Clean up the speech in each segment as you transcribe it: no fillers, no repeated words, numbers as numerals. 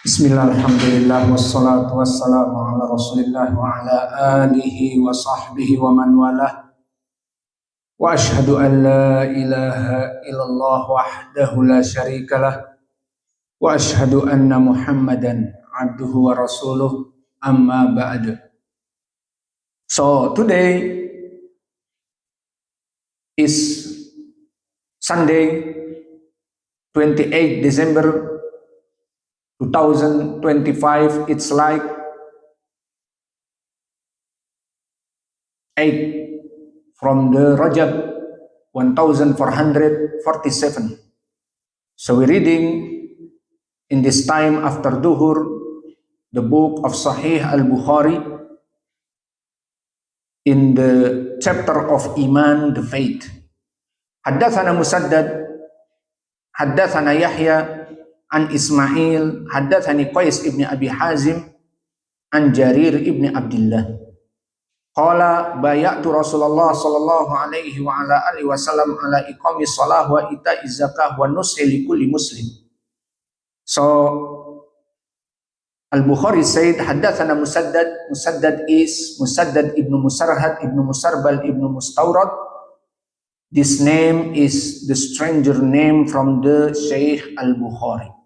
Bismillah, alhamdulillah, wassalatu wassalamu ala rasulillah wa ala alihi wa sahbihi wa man walah. Wa ashhadu an la ilaha illallah wahdahu la syarikalah. Wa ashhadu anna muhammadan abduhu wa rasuluh, amma ba'd. So today is Sunday, 28 December 2025. It's like 8 from the Rajab 1447. So we're reading in this time after Duhur the book of Sahih al-Bukhari in the chapter of Iman, the faith. Haddathana Musaddad, haddathana Yahya an Ismail, haddathani Qais ibn Abi Hazim, an Jarir ibn Abdullah. Qala bayatu Rasulullah sallallahu alaihi wa ala alihi wasallam ala iqami shalah wa ita'i zakah wa nushi li kulli muslim. So Al-Bukhari said haddathana Musaddad. Musaddad is Musaddad ibn Musarhad ibn Musarbal ibn Mustawrad. This name is the stranger name from the Shaykh Al-Bukhari.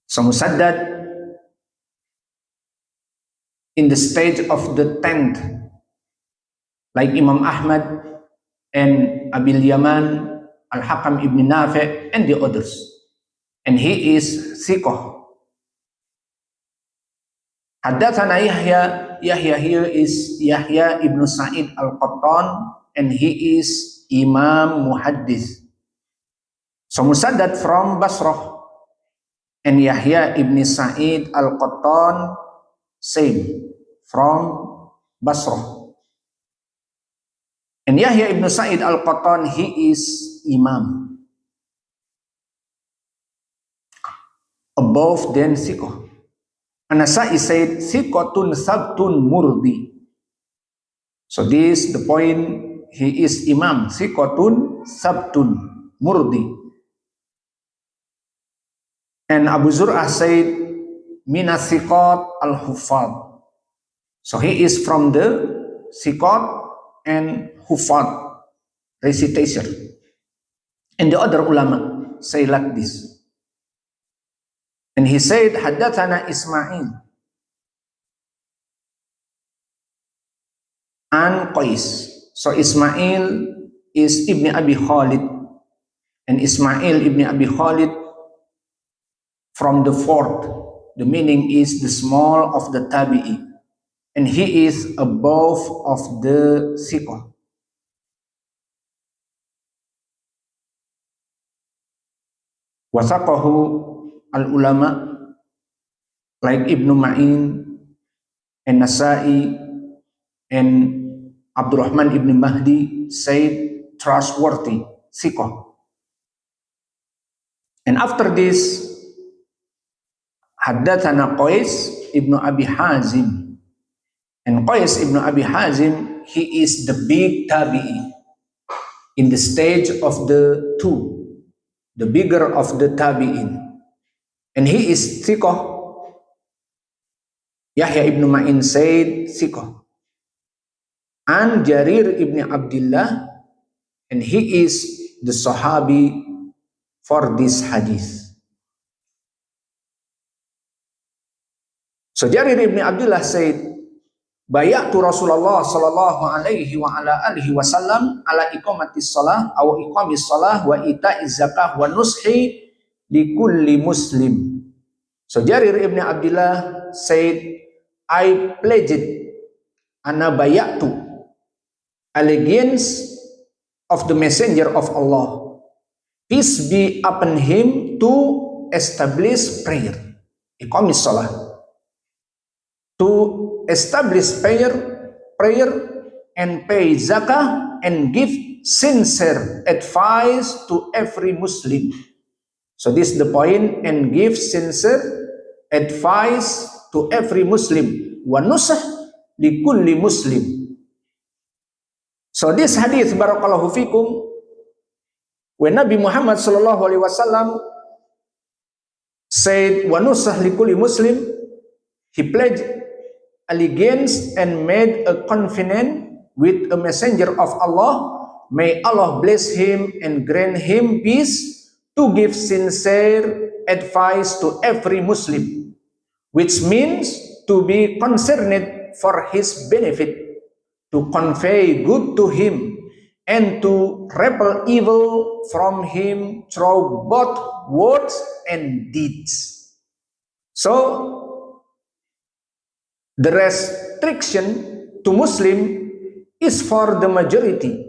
So Musaddad in the stage of the 10th, like Imam Ahmad and Abil Yaman, Al-Hakam ibn Nafi' and the others. And he is Thiqah. Haddathana Yahya. Yahya here is Yahya ibn Sa'id al-Qattan, and he is Imam Muhaddith. So Musaddad from Basrah, and Yahya ibn Sa'id al-Qattan same from Basrah. And Yahya ibn Sa'id al-Qattan, he is Imam above than Thiqah. An-Nasa'i said Thiqatun Thabtun Murdi. So this the point, he is Imam Thiqatun Thabtun Murdi. And Abu Zur'ah said Mina Thiqat al-Huffad. So he is from the Thiqat and Huffad recitation. And the other ulama say like this. And he said Haddathana Ismail and Qais. So Ismail is Ibn Abi Khalid, and Ismail Ibn Abi Khalid from the fourth. The meaning is the small of the Tabi'i, and he is above of the Thiqah. Wasaqahu al-ulama like Ibn Ma'in and Nasa'i and Abdurrahman ibn Mahdi said trustworthy, Thiqah. And after this Haddathana Qais ibn Abi Hazim. And Qais ibn Abi Hazim, he is the big Tabi'i in the stage of the two, the bigger of the Tabi'in. And he is Thiqah. Yahya ibn Ma'in said Thiqah. And Jarir ibn Abdullah, and he is the Sahabi for this hadith. So Jarir ibn Abdullah said, Bayatu Rasulullah sallallahu alaihi wa ala alihi wasallam ala iqamatis salah aw iqamis salah wa ita'iz zakah wa nushi li kulli muslim. So Jarir ibn Abdullah said, I pledged ana bayatu allegiance of the messenger of Allah, peace be upon him, to establish prayer, iqamis salah, to establish prayer and pay zakah and give sincere advice to every Muslim. So this is the point, and give sincere advice to every Muslim. Wa nusah li kulli Muslim. So this hadith, barakallahu fikum, when Nabi Muhammad sallallahu alaihi wasallam said, "Wanusah likulli Muslim." He pledged allegiance and made a covenant with a messenger of Allah. May Allah bless him and grant him peace, to give sincere advice to every Muslim, which means to be concerned for his benefit, to convey good to him, and to repel evil from him through both words and deeds. So, the restriction to Muslim is for the majority.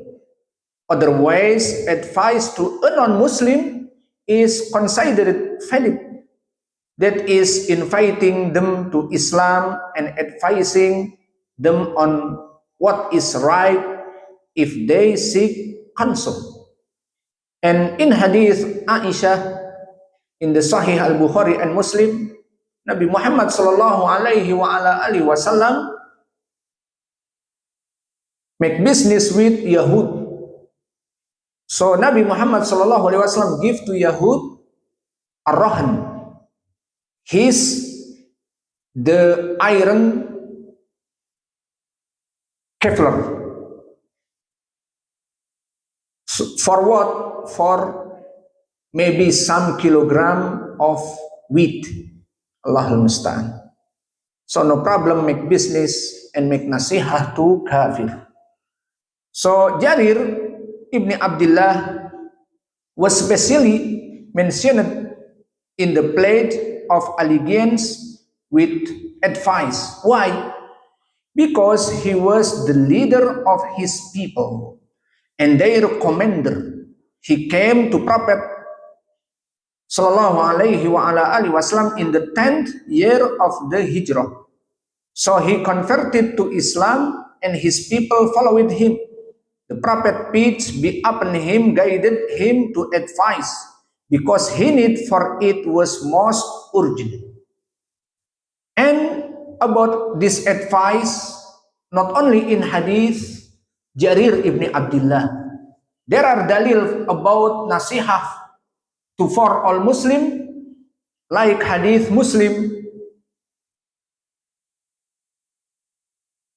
Otherwise, advice to a non-Muslim is considered valid. That is, inviting them to Islam and advising them on what is right if they seek counsel. And in hadith Aisyah, in the Sahih Al-Bukhari and Muslim, Nabi Muhammad sallallahu alaihi wasallam make business with Yahud. So Nabi Muhammad sallallahu alaihi wasallam give to Yahud ar-rahn. The iron Kevlar. So for what? For maybe some kilogram of wheat. Allahul Musta'an. So no problem, make business and make nasihah to kafir. So Jarir Ibn Abdullah was specially mentioned in the pledge of allegiance with advice. Why? Because he was the leader of his people and their commander. He came to Prophet sallallahu alaihi wasallam in the 10th year of the Hijrah. So he converted to Islam and his people followed him. The Prophet, peace be upon him, guided him to advice because he need for it was most urgent. And about this advice, not only in hadith Jarir ibn Abdullah, there are dalil about nasihah to for all Muslim, like hadith Muslim.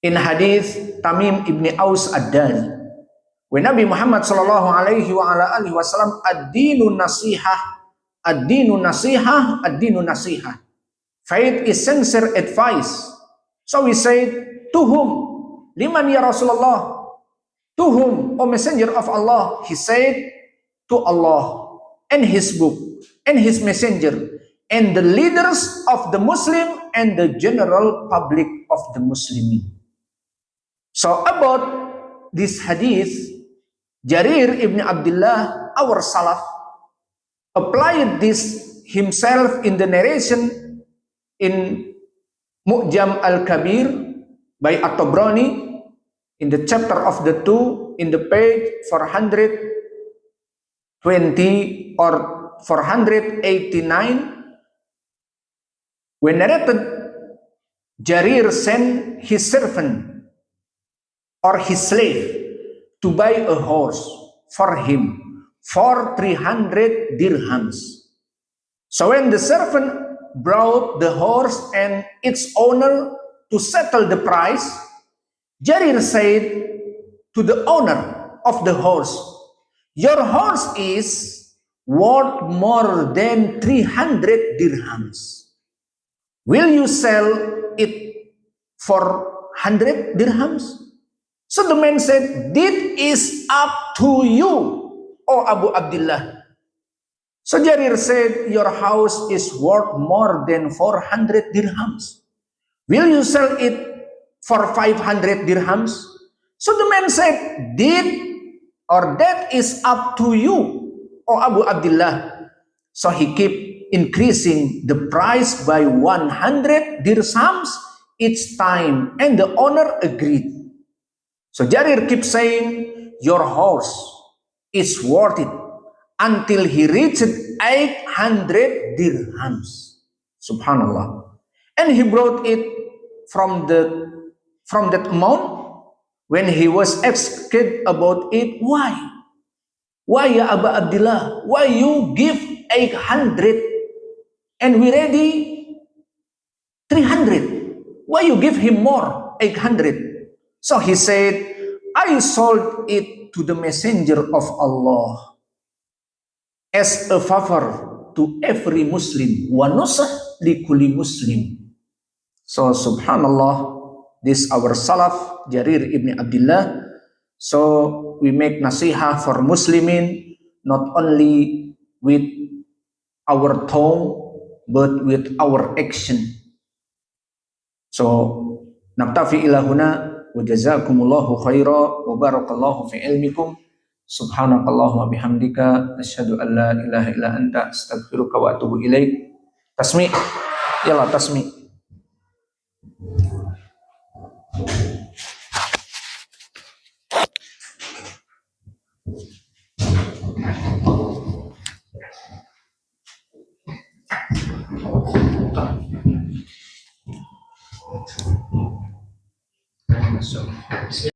In hadith Tamim ibn Aus ad-Dari, when Nabi Muhammad sallallahu alaihi wasallam, ad-dinu nasihah, ad-dinu nasihah, ad-dinu nasihah. Faith is sincere advice. So we said, to whom? Liman ya Rasulullah? To whom, O Messenger of Allah? He said, to Allah and His book and His messenger and the leaders of the Muslim and the general public of the Muslimin. So about this hadith, Jarir ibn Abdullah, our Salaf, applied this himself in the narration in Mu'jam al-Kabir by At-Tabrani in the chapter of the 2 in the page 420 or 489. When narrated, Jarir sent his servant or his slave to buy a horse for him for 300 dirhams. So when the servant brought the horse and its owner to settle the price, Jarir said to the owner of the horse, "Your horse is worth more than 300 dirhams. Will you sell it for 100 dirhams?" So the man said, "That is up to you, O Abu Abdullah." So Jarir said, "Your house is worth more than 400 dirhams. Will you sell it for 500 dirhams?" So the man said, that is up to you, O Abu Abdullah." So he kept increasing the price by 100 dirhams each time, and the owner agreed. So Jarir keeps saying, "Your horse is worth it," until he reached 800 dirhams. Subhanallah. And he brought it from that amount. When he was asked about it, why? Why ya Abu Abdullah? Why you give 800 and we ready 300. Why you give him more, 800? So he said, I sold it to the messenger of Allah as a favor to every Muslim, wa nusah li kulli Muslim. So subhanallah, this our Salaf, Jarir ibn Abdullah. So we make nasihah for Muslimin, not only with our tongue, but with our action. So naktafi ilahuna wa jazakumullahu khaira wa barakallahu fi ilmikum. Subhanakallahumma bihamdika asyhadu an la ilaha illa anta astaghfiruka wa atubu ilaik. Tasmi. Yalah tasmi. So,